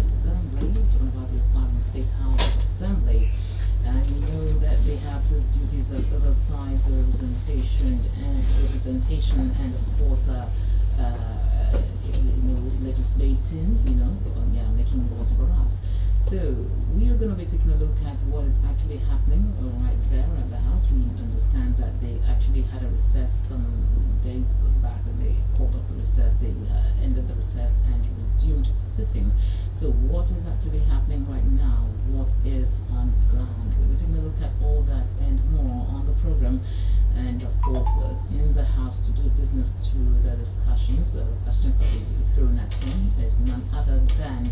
Assembly, talking about the Department State House of Assembly. And you know that they have these duties of oversight, representation, and of course, legislating, making laws for us. So we are going to be taking a look at what is actually happening right there at the House. We understand that they actually had a recess some days back, and they called off the recess. They ended the recess and resumed sitting. So what is actually happening right now? What is on ground? We're taking a look at all that and more on the program. And of course, in the House to do business to the discussions, the questions that will be thrown at him is none other than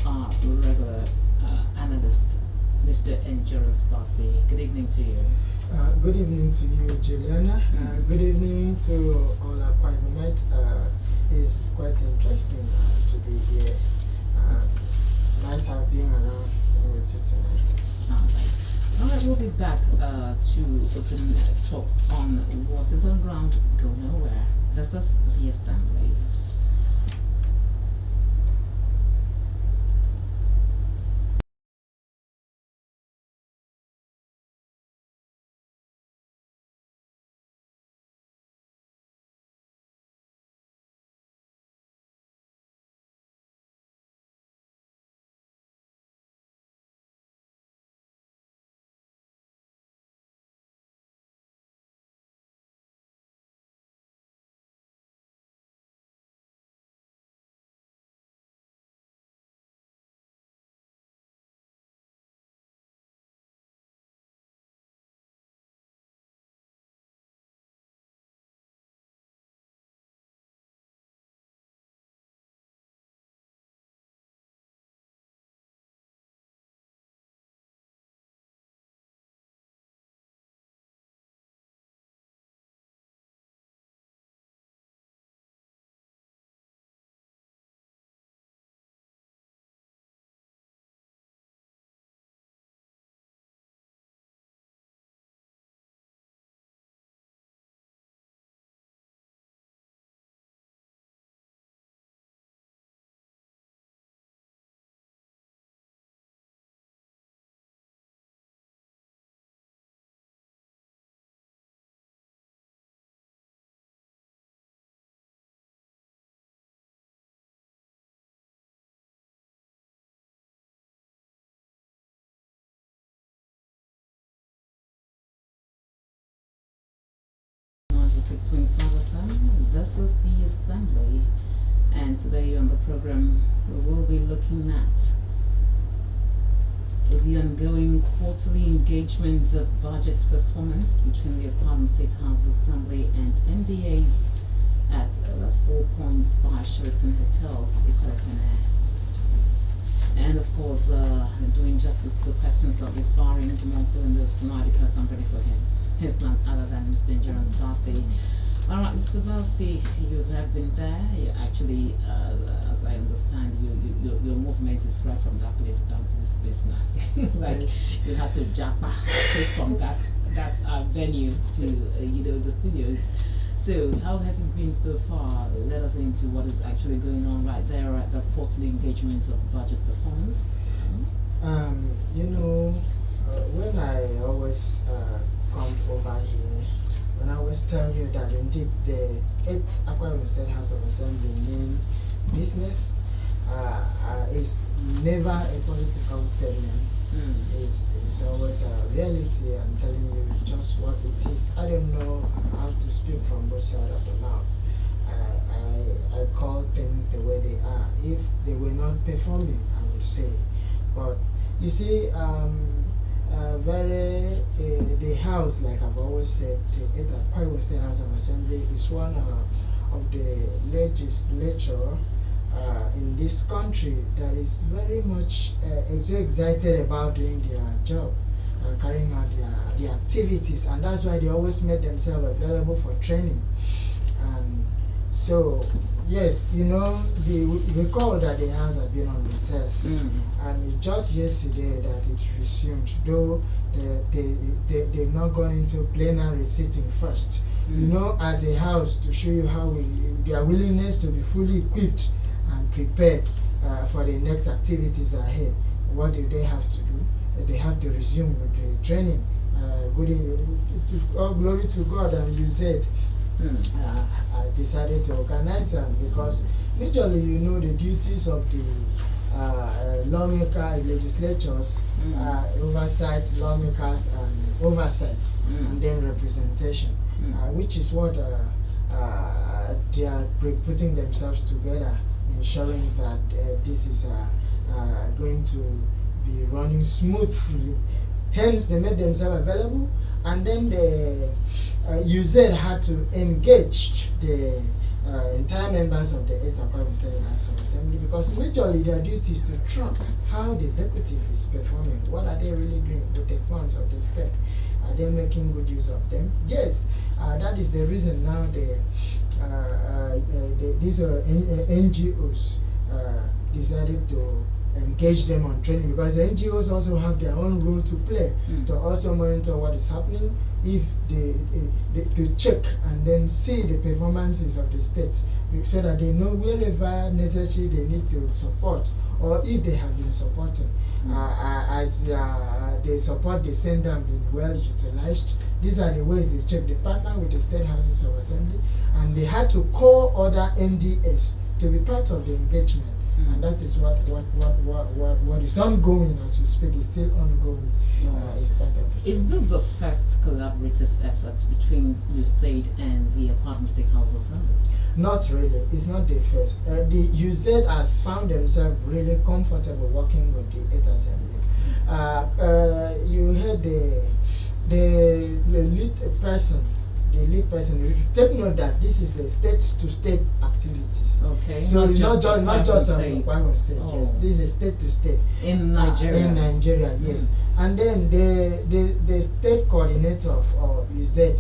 our regular analyst, Mr. Endurance Bossy. Good evening to you. Good evening to you, Juliana. Good evening to all our Kwaibumites. It's quite interesting to be here. Nice being around with you tonight. All right, we'll be back to open talks on what is on ground, go nowhere. This is the Assembly. This is the Assembly, and today on the program we will be looking at the ongoing quarterly engagement of budget performance between the Department State House of Assembly and MDAs at 4 Points by Sheraton Hotels, EKPA. And of course, doing justice to the questions that we're firing amongst those tonight, because I'm ready for him. He's none other than Mr. Endurance Bossy. All right, Mr. Bossy, you have been there. You actually, as I understand, your movement is right from that place down to this place now. Like you have to jump from that venue to the studios. So how has it been so far? Let us into what is actually going on right there at the quarterly engagement of budget performance. When I always come over here, when I always tell you that indeed the 8th Akwa State House of Assembly main business is never a political statement. It's always a reality. I'm telling you just what it is. I don't know how to speak from both sides of the mouth. I call things the way they are. If they were not performing, I would say. But you see, the house, like I've always said, the Akwa State House of Assembly is one of the legislature in this country that is very much so excited about doing their job and carrying out their activities, and that's why they always make themselves available for training. And so yes, recall that the house had been on recess, and it's just yesterday that it resumed, though they've not gone into plenary sitting first. As a house, to show you how their willingness to be fully equipped and prepared for the next activities ahead. What do they have to do? They have to resume with the training. All glory to God, and you said decided to organize them because majorly the duties of the lawmaker legislatures, oversight lawmakers and oversight, and then representation, which is what they are putting themselves together, ensuring that this is going to be running smoothly. Hence, they made themselves available, and then the UZ had to engage the entire members of the EKPA Assembly, because majorly their duty is to track how the executive is performing. What are they really doing with the funds of the state? Are they making good use of them? Yes, that is the reason now these NGOs decided to engage them on training, because the NGOs also have their own role to play to also monitor what is happening, if they to check and then see the performances of the states, so that they know wherever necessary they need to support, or if they have been supporting as the support they send them being well utilized. These are the ways they check. They partner with the state houses of assembly, and they had to call other MDS to be part of the engagement. And that is what is ongoing as we speak. Is still ongoing. Is this the first collaborative effort between USAID and the Apartment State House of Assembly? Not really. It's not the first. The USAID has found themselves really comfortable working with the 8th Assembly. You heard the lead person. The lead person, take note that this is the state-to-state activities. Okay. So it's not just Kwara State. Oh. Yes, this is state-to-state. In Nigeria. In Nigeria, yes. And then the state coordinator of UZ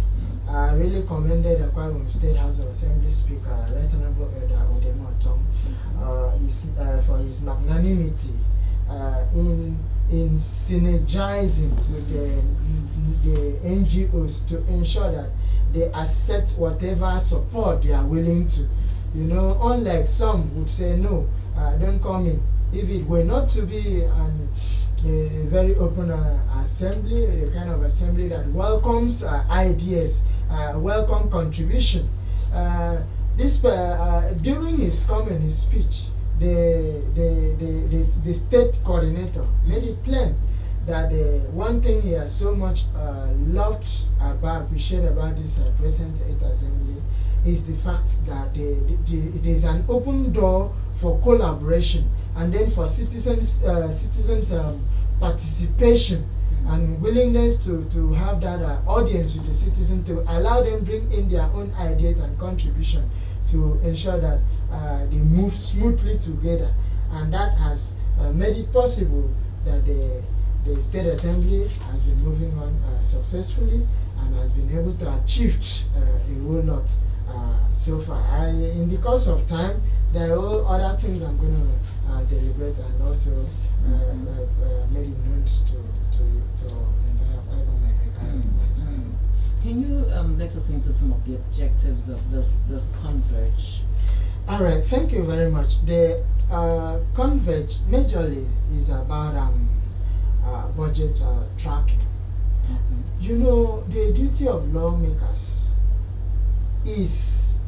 really commended the Kwara State House of Assembly Speaker, Right Honorable Elder Odemo Tom, for his magnanimity in synergizing with the NGOs to ensure that they accept whatever support they are willing to. Unlike some would say, no, don't come in. If it were not to be a very open assembly, the kind of assembly that welcomes ideas, welcome contribution. During his comment, his speech, the state coordinator made it plain that one thing he has so much appreciated about this present 8th Assembly is the fact that it is an open door for collaboration, and then for citizens participation and willingness to have that audience with the citizen, to allow them bring in their own ideas and contribution to ensure that they move smoothly together. And that has made it possible that the State Assembly has been moving on successfully and has been able to achieve a whole lot so far. In the course of time, there are all other things I'm going to deliberate and also made it known to entire Bible. Can you let us into some of the objectives of this Converge? All right, thank you very much. The Converge majorly is about budget tracking. The duty of lawmakers is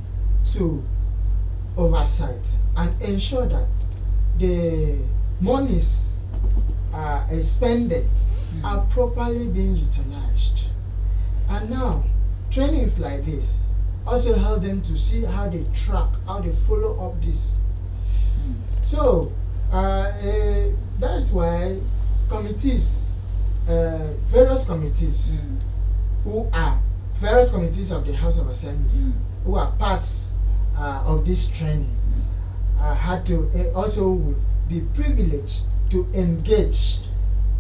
to oversight and ensure that the monies expended are properly being utilized. And now, trainings like this also help them to see how they track, how they follow up this. So, that's why committees, various committees various committees of the House of Assembly who are parts of this training had to also would be privileged to engage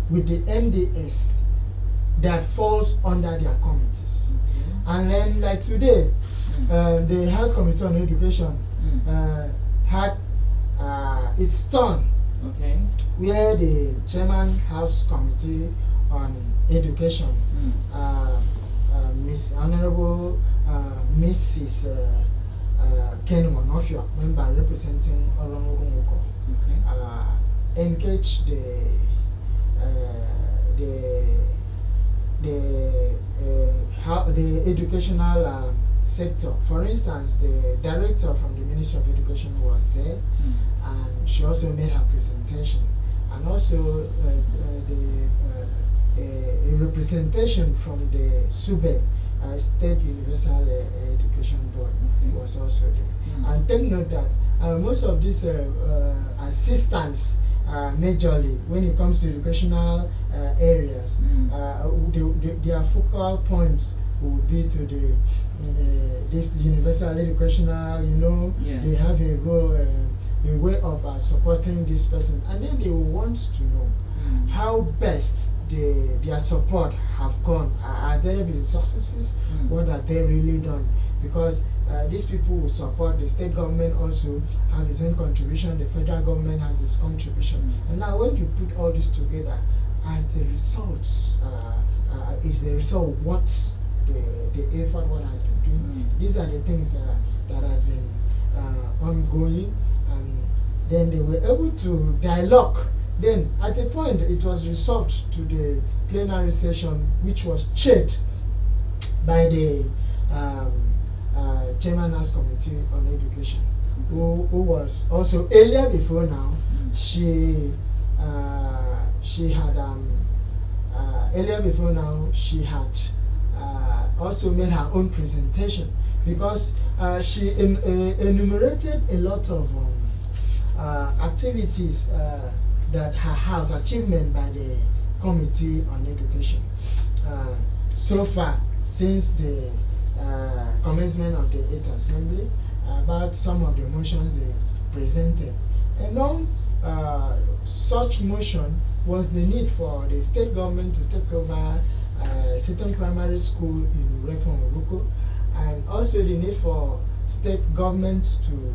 with the MDS that falls under their committees. And then, like today, the House Committee on Education had its turn, where the Chairman House Committee on Education, Miss Honorable Mrs. Ken Monofio, member representing Olomouko, engage the educational sector. For instance, the director from the Ministry of Education was there, and she also made her presentation, and also a representation from the SUBEB, State Universal Education Board, was also there. And take note that most of these assistants, majorly when it comes to educational areas, their focal points will be to the this universal educational. They have a role, a way of supporting this person, and then they will want to know how best their support have gone. Are there been successes? What have they really done? Because these people will support. The state government also have its own contribution. The federal government has its contribution. And now when you put all this together, as the results, is the result what the effort what has been doing. These are the things that has been ongoing, and then they were able to dialogue. Then at a point it was resolved to the plenary session, which was chaired by the Chairman House Committee on Education, who was also earlier before now. She had earlier before now she had also made her own presentation, because she enumerated a lot of activities that her house achievement by the Committee on Education so far since the commencement of the 8th Assembly, about some of the motions they presented. Among such motion was the need for the state government to take over certain primary school in Reform Obuko, and also the need for state government to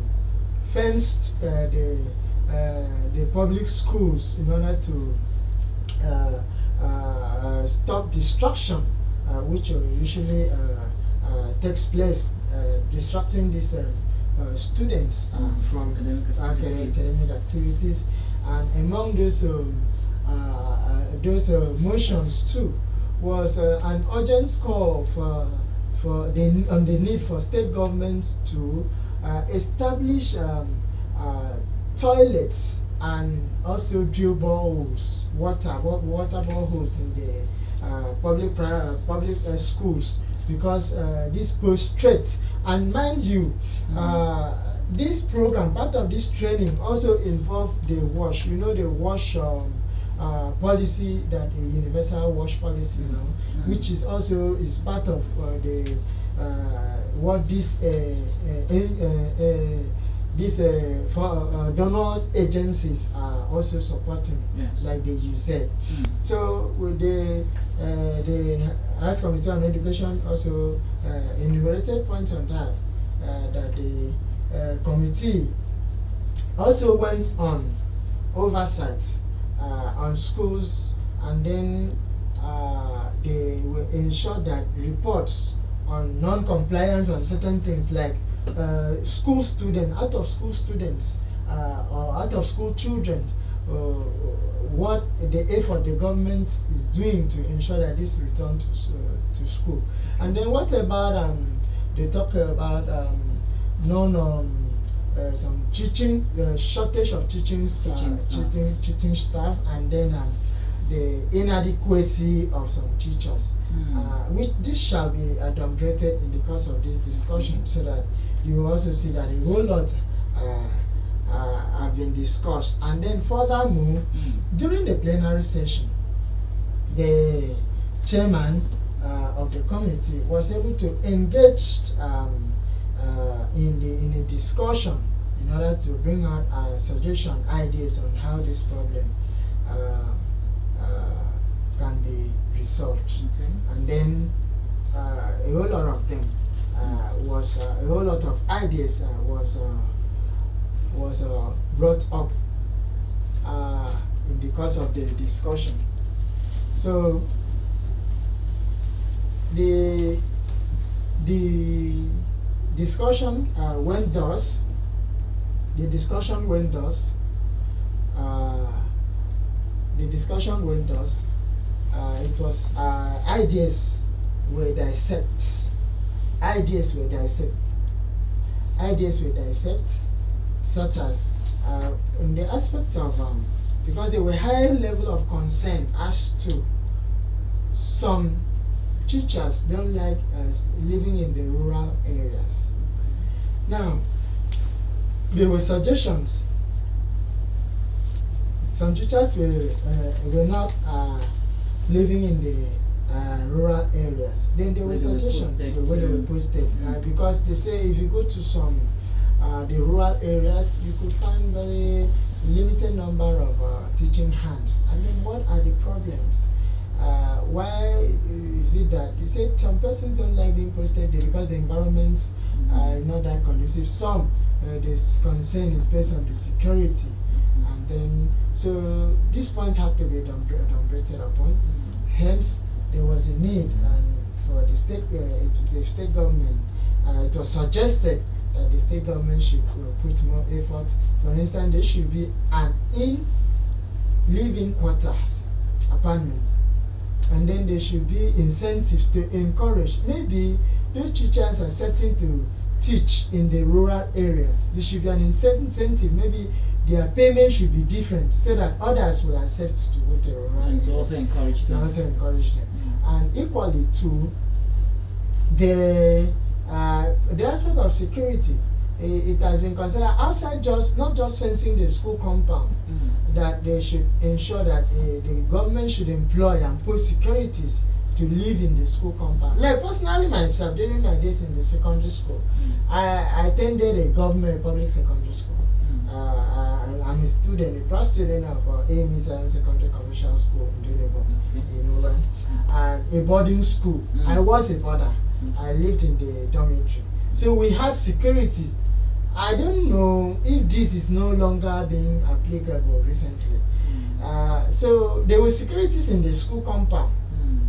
fence the public schools in order to stop destruction, which usually takes place, distracting these students from academic activities. And among those motions too was an urgent call on the need for state governments to establish toilets and also drill boreholes, water boreholes in the public schools, because this pose threats. And mind you, this program, part of this training, also involved the WASH. The WASH policy, that a universal WASH policy now, which is also part of the what this donors agencies are also supporting, like the UZ. So with the House Committee on Education also enumerated points on that, that the committee also went on oversight on schools, and then they will ensure that reports on non-compliance on certain things, like school students, out of school students, or out of school children, what the effort the government is doing to ensure that this return to school. And then what about they talk about some teaching, shortage of teaching staff, and then the inadequacy of some teachers, which this shall be adumbrated in the course of this discussion, so that you also see that a whole lot have been discussed. And then furthermore, during the plenary session, the chairman of the committee was able to engage in a discussion in order to bring out suggestion, ideas on how this problem can be resolved. And then a whole lot of them was a whole lot of ideas was brought up in the course of the discussion. So the discussion went thus. discussion went thus. It was ideas were dissected. Ideas were dissected. Ideas were dissected, such as in the aspect of because there were high level of concern as to some teachers don't like living in the rural areas. Now, there were suggestions. Some teachers were not living in the rural areas. Then there were suggestions where they were posted because they say if you go to some the rural areas, you could find very limited number of teaching hands. And then what are the problems? Why is it that you say some persons don't like being posted there because the environment is not that conducive? Some this concern is based on the security, and then so these points have to be deliberated upon. Hence, there was a need, and for the state government, it was suggested that the state government should put more effort. For instance, there should be an living quarters, apartments, and then there should be incentives to encourage maybe those teachers accepting to teach in the rural areas. There should be an incentive, maybe their payment should be different so that others will accept to go to rural areas. And to also encourage them. And equally to the aspect of security. It has been considered outside not just fencing the school compound, that they should ensure that the government should employ and post securities to live in the school compound. Like personally myself, during my days in the secondary school, I attended a public secondary school. I'm a student, a proud student of AME Secondary Commercial School in Dulebo, in Oran, and a boarding school. I was a boarder. I lived in the dormitory. So we had securities. I don't know if this is no longer being applicable recently. So there were securities in the school compound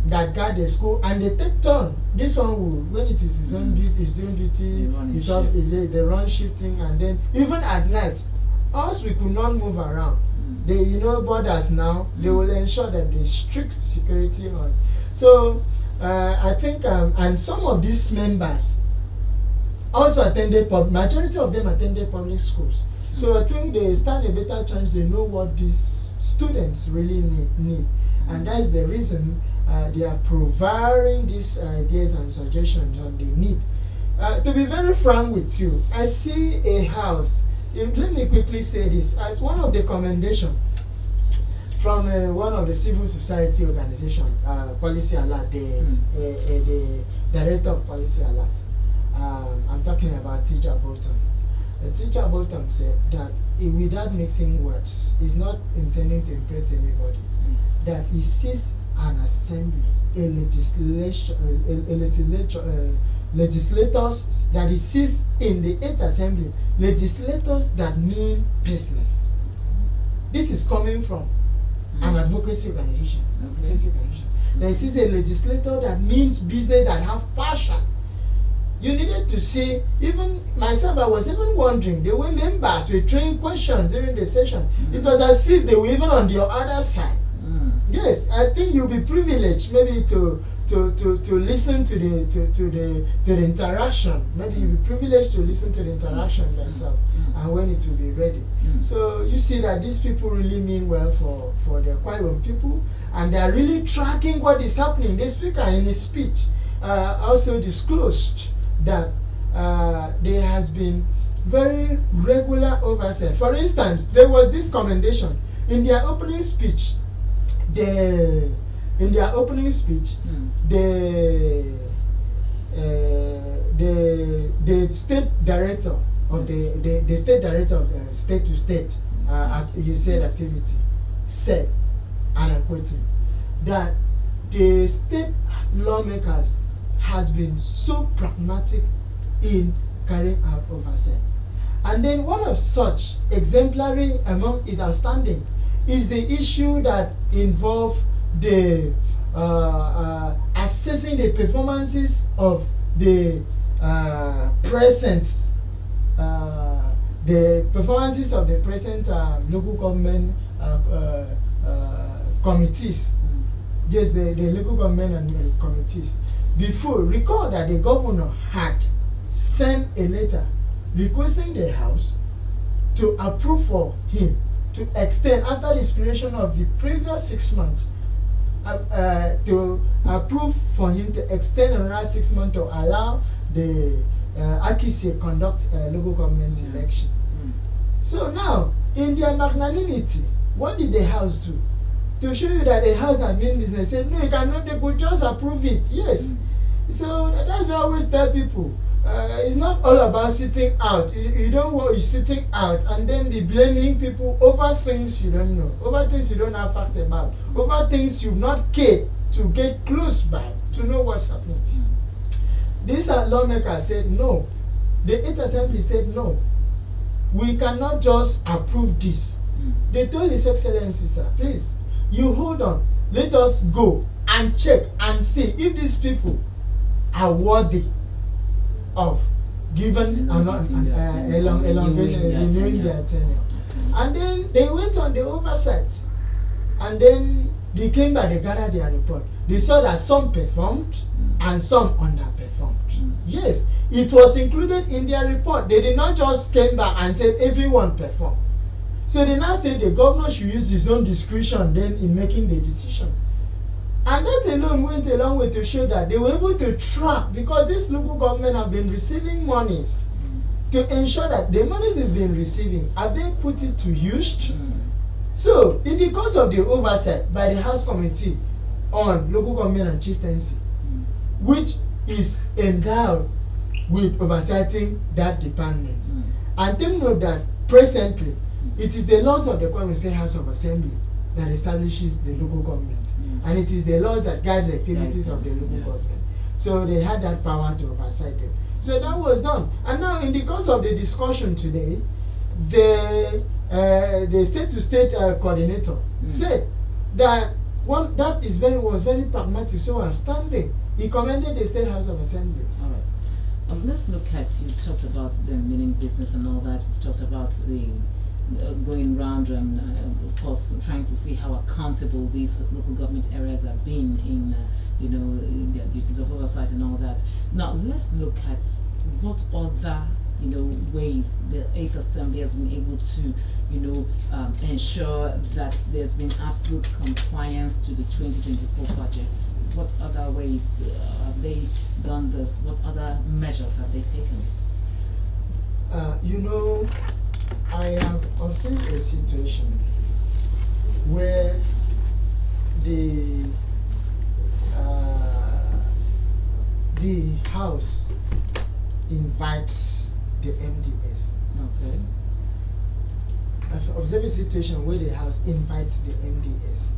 that guard the school, and they take turn. This one will, when it is his own duty, is doing duty, they run shifting, and then even at night, us we could not move around. They, borders now, they will ensure that there's strict security on. So I think, and some of these members also attended, majority of them attended public schools. So I think they stand a better chance, they know what these students really need. And that's the reason they are providing these ideas and suggestions on the need. To be very frank with you, I see a house, let me quickly say this, as one of the commendations from one of the civil society organization, Policy Alert, the director of Policy Alert. I'm talking about Teacher Bolton. Teacher Bolton said that without mixing words, he's not intending to impress anybody, that he sees an assembly, legislators, that he sees in the 8th assembly, legislators that mean business. This is coming from an advocacy organization. That he sees a legislator that means business, that have passion. You needed to see, even myself, I was even wondering, the way members were throwing questions during the session. It was as if they were even on the other side. Yes, I think you'll be privileged maybe to listen to the interaction. Maybe you'll be privileged to listen to the interaction yourself, and when it will be ready. So you see that these people really mean well for the Akwa people, and they are really tracking what is happening. The speaker in his speech also disclosed that there has been very regular oversight. For instance, there was this commendation in their opening speech. The state director of the state director of state to state activity said, and I'm quoting, that the state lawmakers has been so pragmatic in carrying out oversight. And then one of such exemplary among it outstanding is the issue that involve the assessing the performances of the present local government committees. Yes, the local government and committees. Before, recall that the governor had sent a letter requesting the House to approve for him to extend after the expiration of the previous 6 months, to approve for him to extend another 6 months to allow the AKC conduct a local government election. So now, in their magnanimity, what did the House do? To show you that the House that mean business said, no, you cannot, they could just approve it. Yes. So that's why I always tell people, it's not all about sitting out. You don't want you sitting out and then be blaming people over things you don't know, over things you don't have fact about, over things you've not cared to get close by to know what's happening. These lawmakers said no. The 8th Assembly said no. We cannot just approve this. They told His Excellency, sir, please, you hold on. Let us go and check and see if these people are worthy of given elongation, renewing their tenure. And then they went on the oversight, and then they came back, they gathered their report. They saw that some performed and some underperformed. Yes, it was included in their report. They did not just came back and said everyone performed. So they now said the governor should use his own discretion then in making the decision. And that alone went a long way to show that they were able to track, because this local government have been receiving monies, to ensure that the monies they've been receiving, have they put it to use? So, in the course of the oversight by the House Committee on Local Government and Chieftaincy, which is endowed with oversighting that department, and take note that presently, it is the laws of the Kwara State House of Assembly that establishes the local government, and it is the laws that guides the activities of the local government. So they had that power to oversight them. So that was done. And now, in the course of the discussion today, the state-to-state coordinator said that one that is was very pragmatic, so outstanding. He commended the State House of Assembly. All right. Let's look at, you talked about the meaning business and all that. We've talked about the going round and of course trying to see how accountable these local government areas have been in in their duties of oversight and all that. Now let's look at what other ways the 8th Assembly has been able to ensure that there's been absolute compliance to the 2024 budget. What other ways have they done this? What other measures have they taken? I have observed a situation where the House invites the MDS. Okay. I've observed a situation where the House invites the MDS.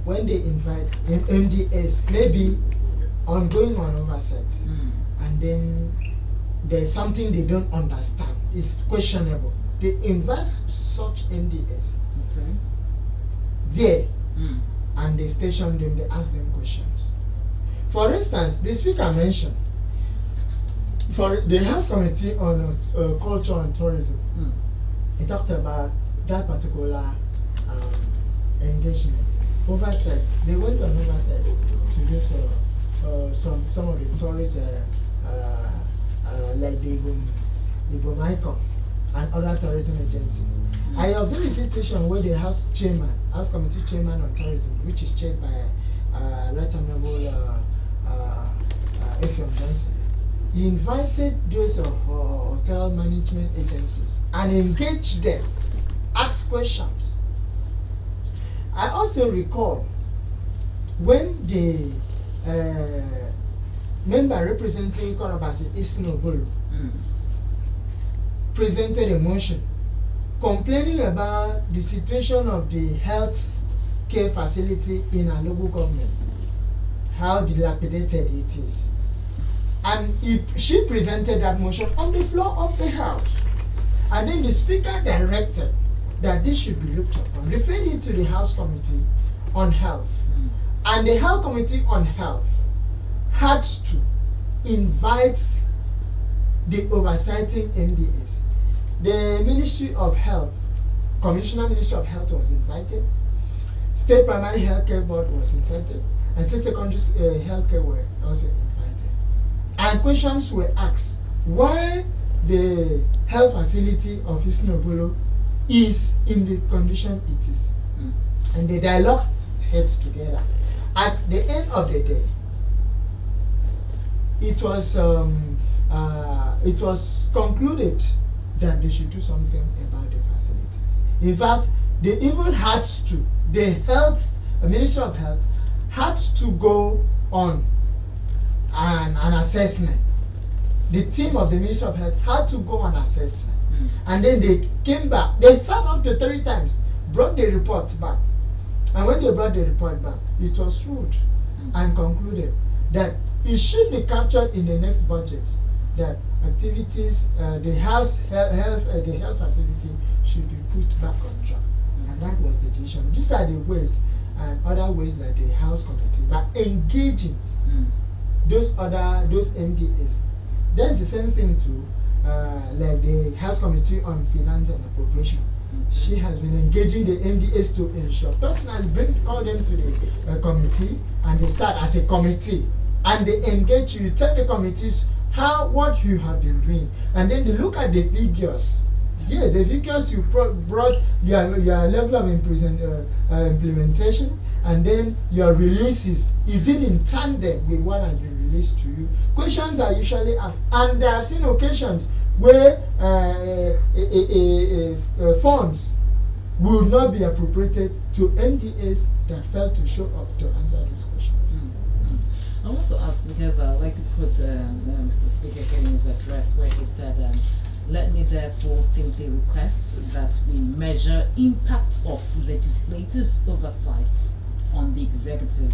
When they invite MDS, maybe ongoing on oversight, and then there's something they don't understand, it's questionable, they invite such MDS there, and they station them, they ask them questions. For instance, the speaker mentioned for the House Committee on Culture and Tourism, he talked about that particular engagement, oversight. They went on oversight to do some of the tourists like the Ibom Icon and other tourism agencies. I observed a situation where the House Committee Chairman on Tourism, which is chaired by Right Honorable Effiong Johnson, he invited those hotel management agencies and engaged them, asked questions. I also recall when the member representing Korabasi Isnobulu presented a motion complaining about the situation of the health care facility in our local government, how dilapidated it is. And she presented that motion on the floor of the House. And then the Speaker directed that this should be looked upon, referred it to the House Committee on Health. And the House Committee on Health had to invite the oversighting MDS. The Ministry of Health, Commissioner Ministry of Health was invited. State Primary Healthcare Board was invited, and State Secondary Healthcare were also invited. And questions were asked why the health facility of Isnobolo is in the condition it is. And the dialogue heads together. At the end of the day, it was concluded that they should do something about the facilities. In fact, they even had to, the Ministry of Health had to go on an assessment. The team of the Ministry of Health had to go on assessment. And then they came back. They sat up to 3 times, brought the report back. And when they brought the report back, it was ruled and concluded that it should be captured in the next budget, that activities, the health facility should be put back on track. And that was the decision. These are the ways and other ways that the House Committee, by engaging those MDAs. That's the same thing too, like the House Committee on Finance and Appropriation. She has been engaging the MDAs to ensure, personally call them to the committee, and they sat as a committee and they engage you, tell the committees what you have been doing, and then they look at the figures. Yeah, the figures you brought, your level of implementation, and then your releases, is it in tandem with what has been released to you? Questions are usually asked, and I've seen occasions where funds will not be appropriated to MDAs that failed to show up to answer these questions. I want to ask, because I would like to put Mr. Speaker in his address where he said, let me therefore simply request that we measure impact of legislative oversight on the executive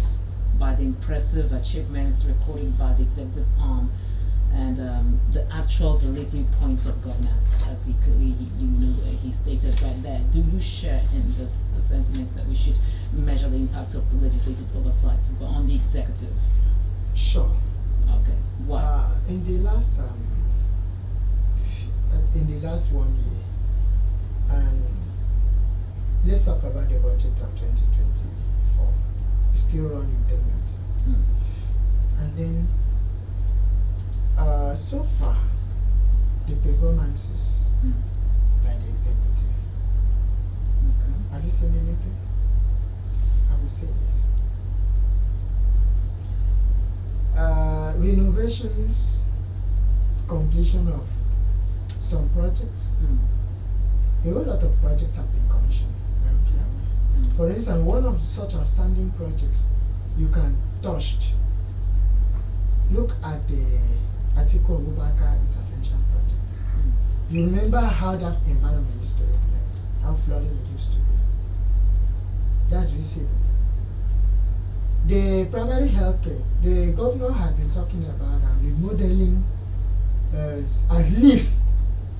by the impressive achievements recorded by the executive arm and the actual delivery points of governance, as he clearly he stated right there. Do you share in this the sentiments that we should measure the impact of the legislative oversight on the executive? Sure. Okay. Why? In the last 1 year, let's talk about the budget of 2024. It's still running the minute. And then so far, the performances by the executive. Okay. Have you seen anything? I would say yes. Renovations, completion of some projects. A whole lot of projects have been commissioned. For instance, one of such outstanding projects you can touch. Look at the Atiku Abubakar intervention project. You remember how that environment used to look like, how flooding it used to be. That's visible. The primary healthcare, the governor had been talking about remodeling. At least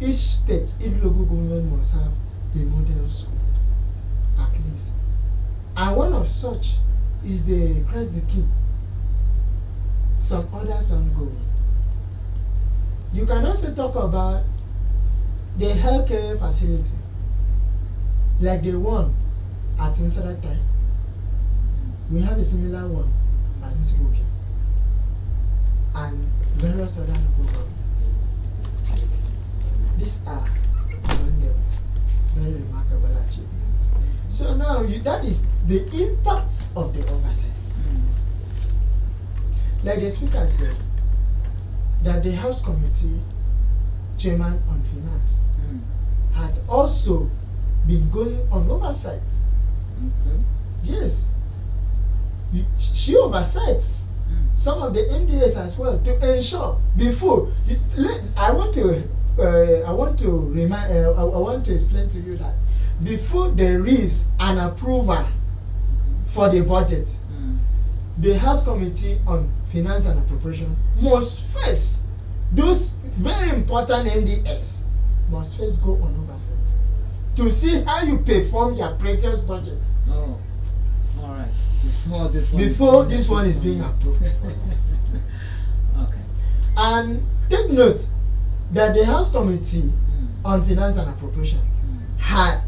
each state, each local government must have a model school, at least. And one of such is the Christ the King. Some others ongoing. You can also talk about the healthcare facility, like the one at Insaratai. We have a similar one at Newsroom and various other local governments. These are among them very remarkable achievements. So now that is the impact of the oversight. Like the speaker said, that the House Committee Chairman on Finance has also been going on oversight. Yes. She oversees some of the MDAs as well to ensure before. I want to explain to you that before there is an approval for the budget, the House Committee on Finance and Appropriation must first, those very important MDAs must first go on oversight to see how you perform your previous budget. Oh, all right. Before this one is being approved. Okay. And take note that the House Committee on Finance and Appropriation had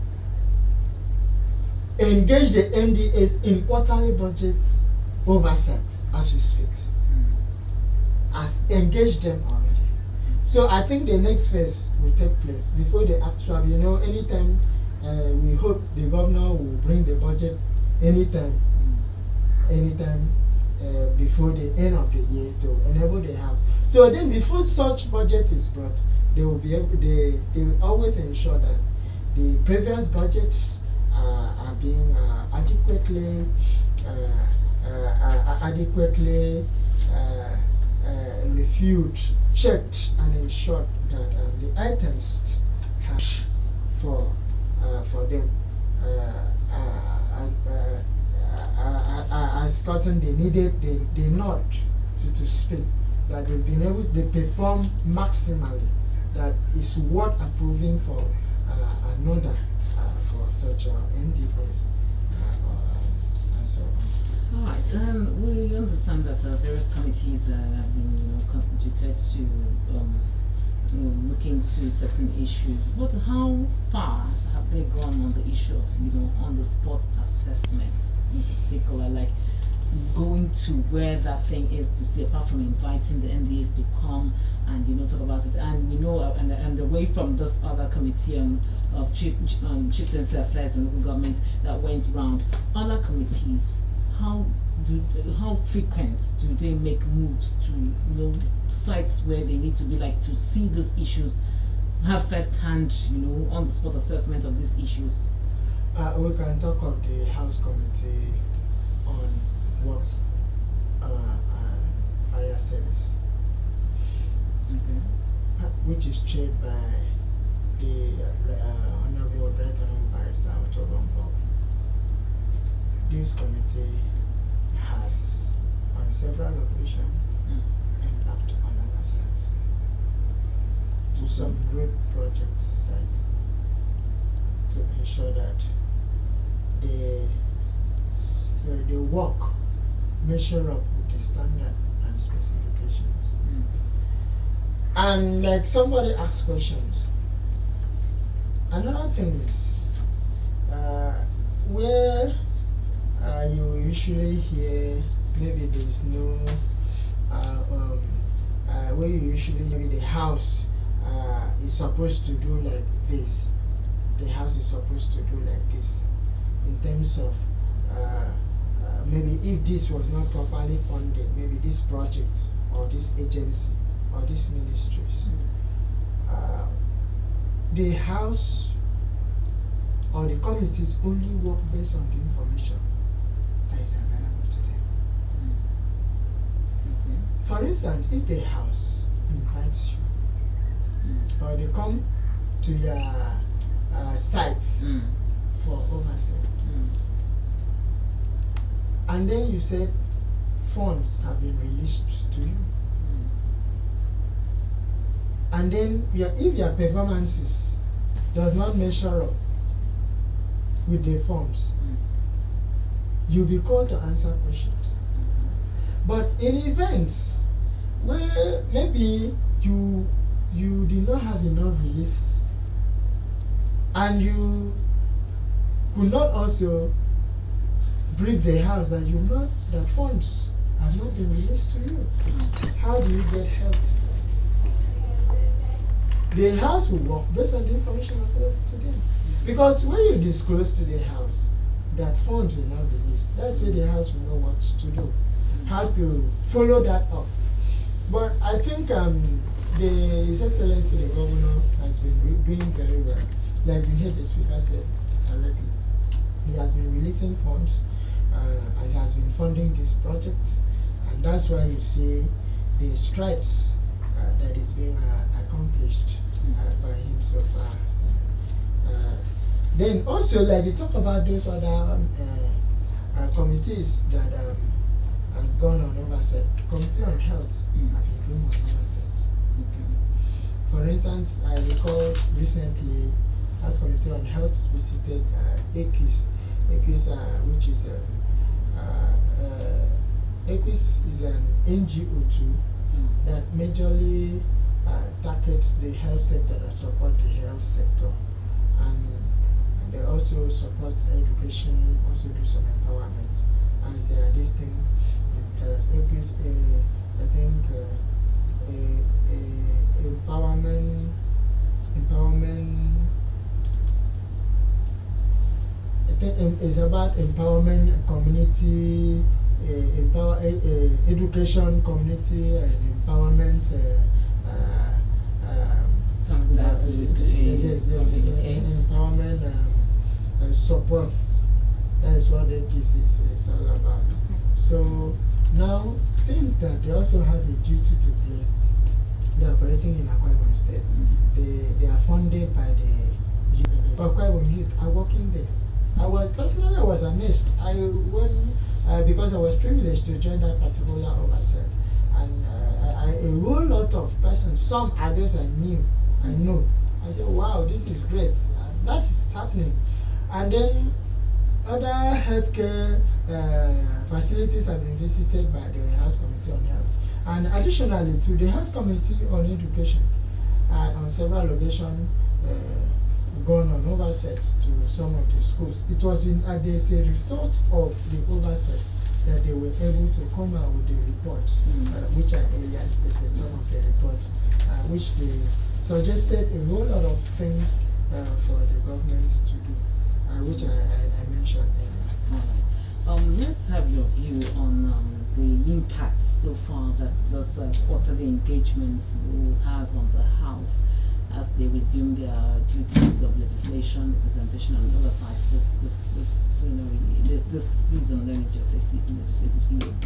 engage the MDAs in quarterly budget oversight as we speak. As engage them already. So I think the next phase will take place before the actual, anytime we hope the governor will bring the budget anytime before the end of the year to enable the house. So then before such budget is brought, they will be able, they will always ensure that the previous budgets are being adequately reviewed, checked, and ensured that the items have for them as gotten the needed the nod, so to speak, that they've been able to perform maximally, that is worth approving for another for such MDAs and so on. All right. We understand that various committees have been, constituted to look into certain issues. But how far have they gone on the issue of, on the spot assessments in particular, like going to where that thing is to see, apart from inviting the MDAs to come and talk about it, and and away from this other committee of chieftaincy affairs and local government that went around, other committees, how frequent do they make moves to sites where they need to be, like, to see these issues, have first hand on the spot assessment of these issues? We can talk of the House Committee on Works and Fire Service, which is chaired by the Honorable Right Honorable Barrister Otto Bob. This committee has on several occasions embarked on oversight to some great project sites to ensure that the work measure up with the standard and specifications. And like somebody asked questions, another thing is where you usually hear maybe there is no where you usually maybe the house is supposed to do like this, the house is supposed to do like this, in terms of maybe if this was not properly funded, maybe this project or this agency or these ministries, the house or the committees only work based on the information that is available to them. For instance, if the house invites you or they come to your sites for oversight, and then you said funds have been released to you, and then if your performances does not measure up with the funds, you'll be called to answer questions. But in events where maybe you did not have enough releases and you could not also brief the house that that funds have not been released to you, how do you get helped? The house will work based on the information available to them. Because when you disclose to the house that funds will not be released, that's where the house will know what to do, how to follow that up. But I think His Excellency the Governor has been doing very well. Like you heard the speaker said directly, he has been releasing funds, and has been funding these projects, and that's why you see the strides that is being accomplished by him so far. Then also, like we talk about those other committees that has gone on oversight. Committee on Health have been going on oversight. For instance, I recall recently House Committee on Health visited EKPA, which is EKPA is an NGO too that majorly targets the health sector, that support the health sector, and they also support education, also do some empowerment as this thing. Increase I think empowerment. I think it's about empowerment, community, education, community, and empowerment. Something that's yes, empowerment, support. That is what the EKPA is all about. Okay. So now, since that they also have a duty to play, they are operating in Akwa Ibom State. They are funded by the youth. Akwa Ibom youth are working there. I was amazed. Because I was privileged to join that particular oversight, and a whole lot of persons, some others I know. I said, wow, this is great. That is happening. And then other healthcare facilities have been visited by the House Committee on Health. And additionally to the House Committee on Education, on several occasions, gone on oversight to some of the schools. It was as a result of the oversight that they were able to come out with the reports, which I earlier stated, some of the reports, which they suggested a whole lot of things for the government to do, which I mentioned earlier. All right. Let's have your view on the impact so far that this quarterly engagements will have on the House as they resume their duties of legislation, representation, and oversight this season. Let me just say season, legislative season.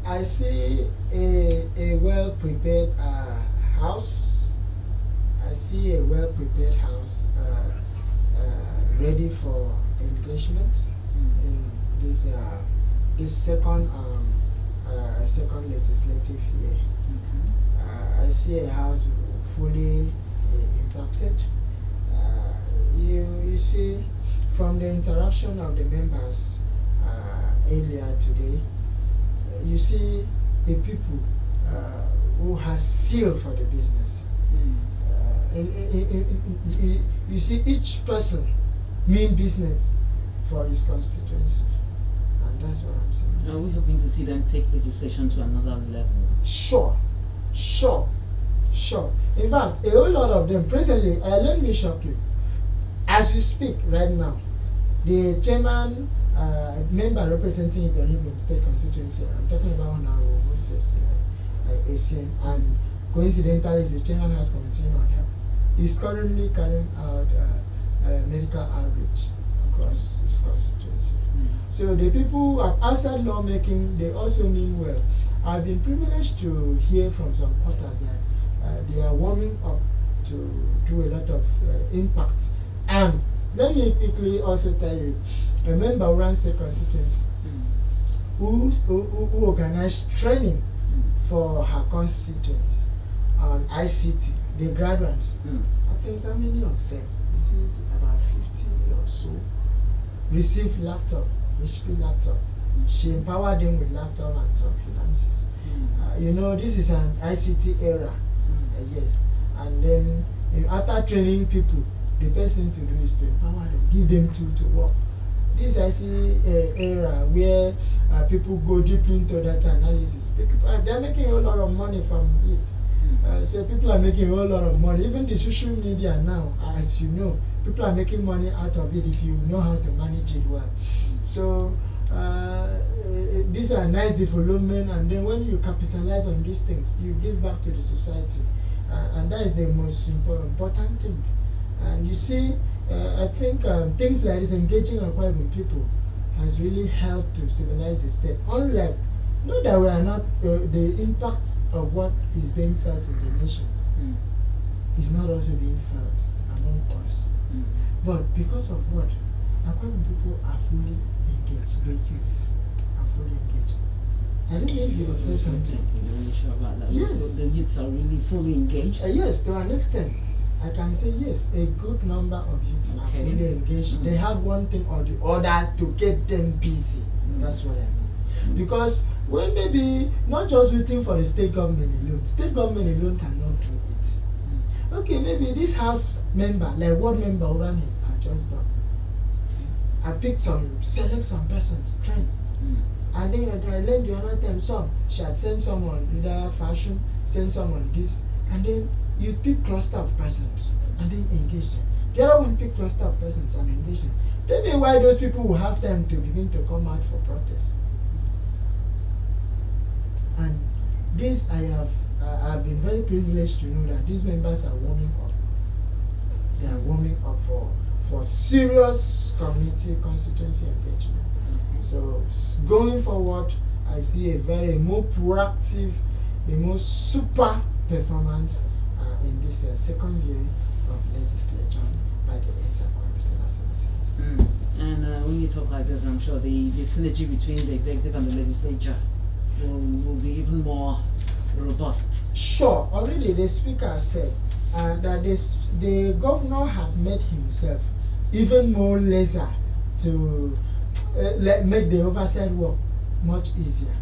I see a well prepared House. I see a well prepared House ready for engagement in this second legislative year. I see a House fully impacted. You see from the interaction of the members earlier today, you see a people who has zeal for the business. You see each person mean business for his constituency, and that's what I'm saying. Are we hoping to see them take legislation to another level? Sure. In fact, a whole lot of them presently, let me shock you. As we speak right now, the chairman, member representing Ibom State constituency, I'm talking about Honorable Moses Essien, and coincidentally is the chairman House Committee on Health, is currently carrying out medical outreach across his constituency. So the people who are outside lawmaking, they also mean well. I've been privileged to hear from some quarters that they are warming up to do a lot of impact. And let me quickly also tell you, a member of Oran State constituency who organized training for her constituents on ICT, the graduates. I think how many of them? Is it about 50 or so? Received laptop, HP laptop. She empowered them with laptop and some finances. This is an ICT era. Yes. And then after training people, the best thing to do is to empower them, give them tools to work. This ICT era where people go deeply into data analysis, they're making a lot of money from it. So people are making a whole lot of money. Even the social media now, as you know, people are making money out of it if you know how to manage it well. So these are nice development, and then when you capitalize on these things, you give back to the society, and that is the most important thing. And you see, I think things like this, engaging Akwa Ibom people, has really helped to stabilize the state. Unlike, not that we are not, the impact of what is being felt in the nation is not also being felt among us. But because of what? Akwa Ibom people are fully engaged. The youth are fully engaged. I don't know if you observed something. You're really sure about that? Yes. The youths are really fully engaged? Yes, to an extent. I can say yes, a good number of youth are fully engaged. They have one thing or the other to get them busy. That's what I mean. Because when maybe not just waiting for the state government alone cannot do it. Okay, maybe this house member, like what member Oran has just done, I picked select some persons, train. And then I learned the other time she had sent someone either fashion, send someone this, and then you pick cluster of persons and then engage them. The other one pick cluster of persons and engage them. Tell me why those people will have time to begin to come out for protest. And this I've been very privileged to know that these members are warming up. They are warming up for serious community constituency engagement. So going forward, I see a more proactive, a more super performance in this second year of legislation by the EKPA National Assembly. And when you talk like this, I'm sure the synergy between the executive and the legislature will be even more robust. Sure. Already the speaker said that the governor had made himself even more laser to make the oversight work much easier.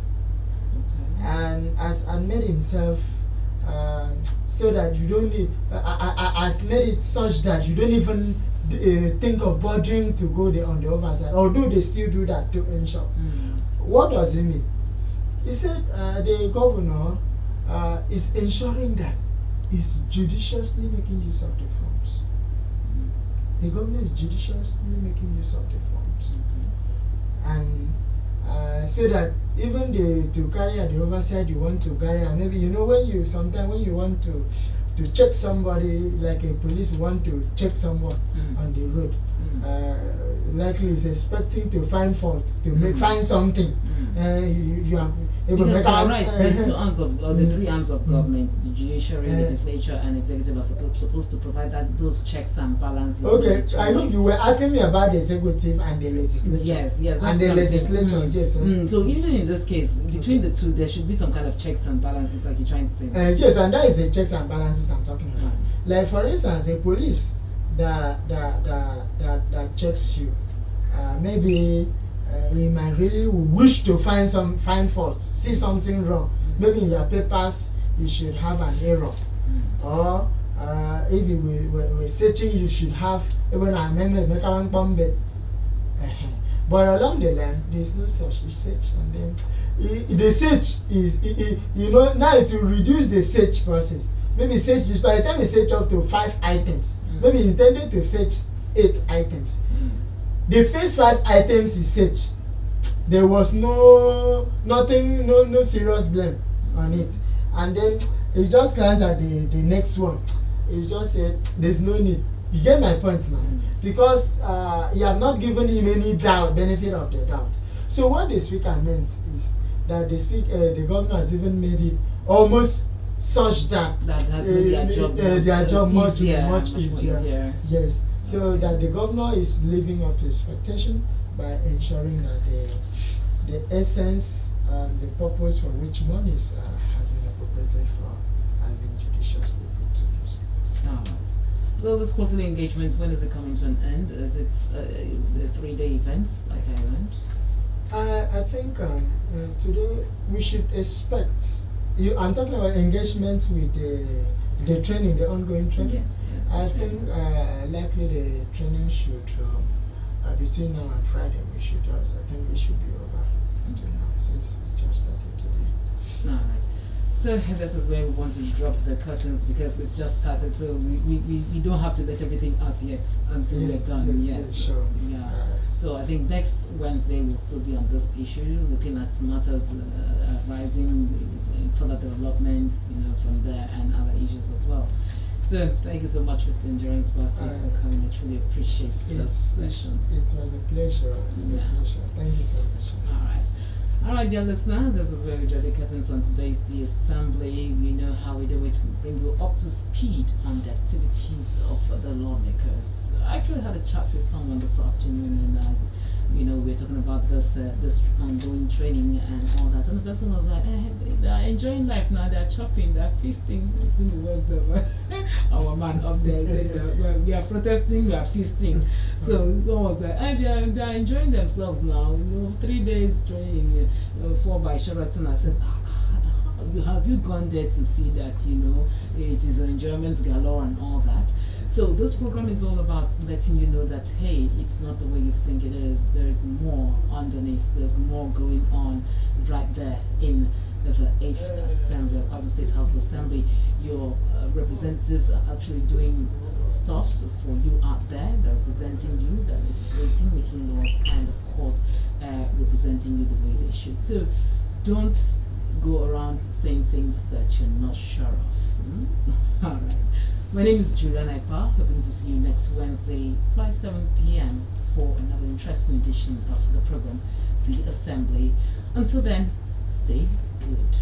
Okay. And made himself so that you don't need has made it such that you don't even think of bothering to go there on the oversight, although they still do that to ensure. What does it mean? He said the governor is ensuring that is judiciously making use of the funds. The governor is judiciously making use of the funds. And so that even to carry out the oversight you want to carry out, maybe when you want to check somebody, like a police want to check someone on the road, likely is expecting to find fault, to find something. You are able because to our rights, the two arms of or the three arms of government, the judiciary, legislature, and executive, are supposed to provide those checks and balances. Okay, I hope you were asking me about the executive and the legislature. Yes, and the legislature, yes. So even in this case, between the two, there should be some kind of checks and balances, like you're trying to say. Yes, and that is the checks and balances I'm talking about. Like for instance, a police that checks you, maybe he might really wish to find fault, see something wrong. Maybe in your papers you should have an error, or if you were searching, you should have even an amendment, make one bomb bed. But along the line, there is no such. You search, and then the search is now it will reduce the search process. Maybe search this, by the time you search up to 5 items, maybe intended to search 8 items. The first 5 items he searched, there was no serious blame on it, and then he just glanced at the next one. He just said, "There's no need." You get my point now, because you have not given him any benefit of the doubt. So what the speaker means is that the governor has even made it almost such that has made their job much easier. Yes, so that the governor is living up to expectation by ensuring that the essence and the purpose for which monies have been appropriated for has been judiciously put to use. Alright. So this quarterly engagement, when is it coming to an end? Is it the 3-day events like I learned? I think today we should expect. I'm talking about engagements with the training, the ongoing training. Yes. I think likely the training should between now and Friday I think it should be over between now, since it just started today. Alright. So this is where we want to drop the curtains, because it's just started, so we don't have to let everything out yet until we're done. Yes. Sure. Yeah. So I think next Wednesday we'll still be on this issue, looking at matters rising, further developments, from there, and other issues as well. So thank you so much, Mr. Endurance Basti, for coming. I truly appreciate this session. It was a pleasure. Thank you so much. Alright, dear listener, this is where we draw the curtains on today's The Assembly. We know how we do it to bring you up to speed on the activities of the lawmakers. I actually had a chat with someone this afternoon, and we're talking about this ongoing training and all that, and the person was like, they're enjoying life now, they're chopping, they're feasting. It's in the words of our man up there. He said, we are protesting, we are feasting. So someone was like, they're enjoying themselves now, 3 days training, 4 by Sheraton. I said, have you gone there to see that, it is an enjoyment galore and all that? So this program is all about letting you know that hey, it's not the way you think it is. There is more underneath. There's more going on right there in the 8th Assembly of Kwara State House of Assembly. Your representatives are actually doing stuffs for you out there. They're representing you, they're legislating, making laws, and of course representing you the way they should. So don't go around saying things that you're not sure of. All right. My name is Juliana, hoping to see you next Wednesday by 7 p.m. for another interesting edition of the program, The Assembly. Until then, stay good.